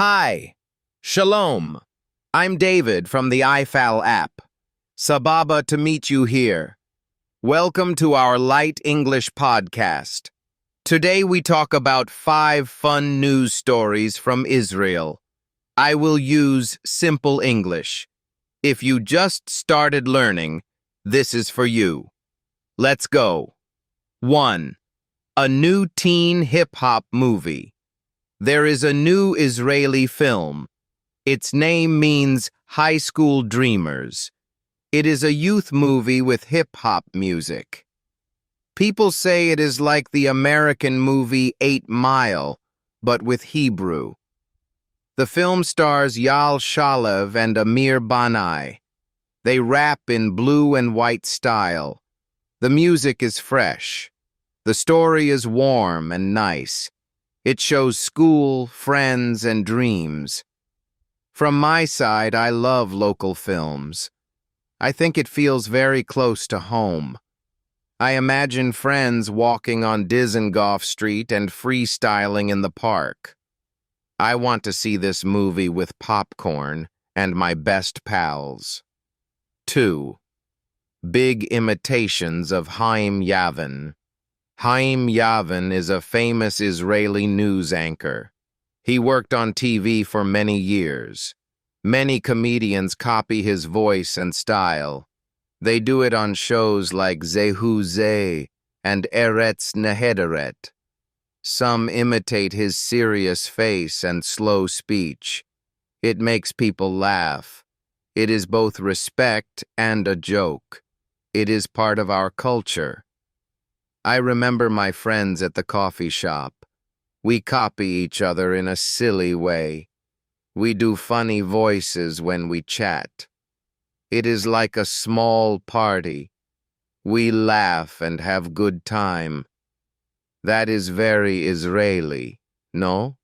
Hi, Shalom. I'm David from the I-Fal app. Sababa to meet you here. Welcome to our Light English podcast. Today we talk about 5 fun news stories from Israel. I will use simple English. If you just started learning, this is for you. Let's go. 1. A new teen hip-hop movie. There is a new Israeli film. Its name means High School Dreamers. It is a youth movie with hip-hop music. People say it is like the American movie 8 Mile, but with Hebrew. The film stars Yal Shalev and Amir Banai. They rap in blue and white style. The music is fresh. The story is warm and nice. It shows school, friends, and dreams. From my side, I love local films. I think it feels very close to home. I imagine friends walking on Dizengoff Street and freestyling in the park. I want to see this movie with popcorn and my best pals. 2. Big imitations of Chaim Yavin. Chaim Yavin is a famous Israeli news anchor. He worked on TV for many years. Many comedians copy his voice and style. They do it on shows like Zehu Zeh and Eretz Nehederet. Some imitate his serious face and slow speech. It makes people laugh. It is both respect and a joke. It is part of our culture. I remember my friends at the coffee shop. We copy each other in a silly way. We do funny voices when we chat. It is like a small party. We laugh and have good time. That is very Israeli, no?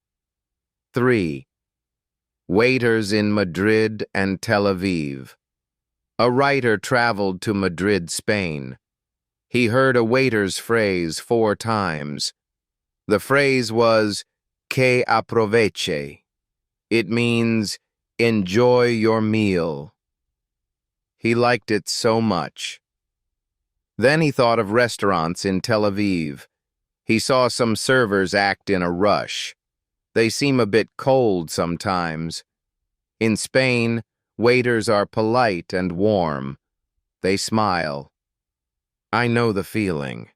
3. Waiters in Madrid and Tel Aviv. A writer traveled to Madrid, Spain. He heard a waiter's phrase 4 times. The phrase was, que aproveche. It means, enjoy your meal. He liked it so much. Then he thought of restaurants in Tel Aviv. He saw some servers act in a rush. They seem a bit cold sometimes. In Spain, waiters are polite and warm. They smile. I know the feeling.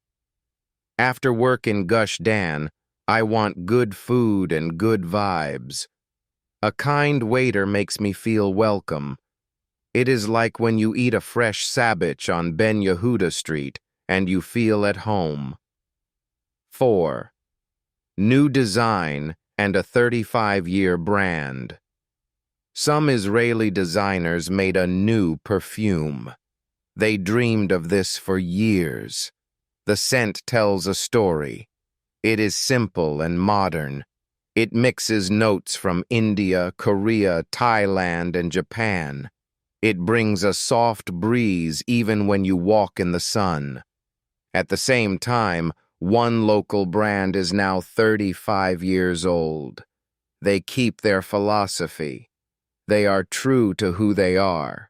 After work in Gush Dan, I want good food and good vibes. A kind waiter makes me feel welcome. It is like when you eat a fresh sabich on Ben Yehuda Street and you feel at home. 4. New design and a 35-year brand. Some Israeli designers made a new perfume. They dreamed of this for years. The scent tells a story. It is simple and modern. It mixes notes from India, Korea, Thailand, and Japan. It brings a soft breeze even when you walk in the sun. At the same time, one local brand is now 35 years old. They keep their philosophy. They are true to who they are.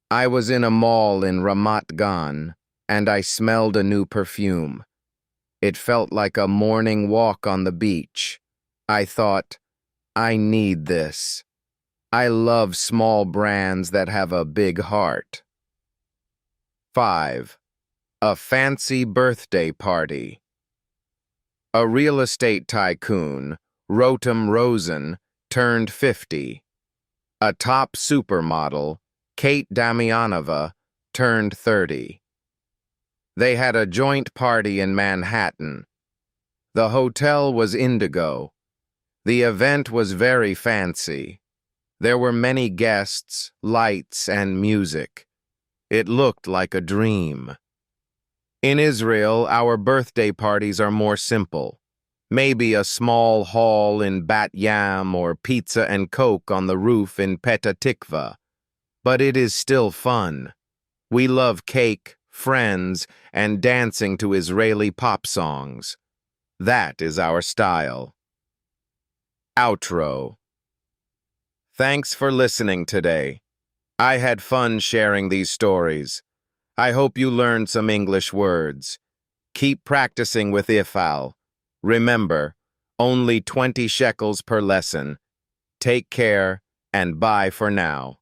I was in a mall in Ramat Gan, and I smelled a new perfume. It felt like a morning walk on the beach. I thought, I need this. I love small brands that have a big heart. 5. A fancy birthday party. A real estate tycoon, Rotem Rosen, turned 50. A top supermodel, Kate Damianova, turned 30. They had a joint party in Manhattan. The hotel was Indigo. The event was very fancy. There were many guests, lights, and music. It looked like a dream. In Israel, our birthday parties are more simple. Maybe a small hall in Bat Yam or pizza and Coke on the roof in Petah Tikva. But it is still fun. We love cake, friends, and dancing to Israeli pop songs. That is our style. Outro. Thanks for listening today. I had fun sharing these stories. I hope you learned some English words. Keep practicing with I-Fal. Remember, only 20 shekels per lesson. Take care and bye for now.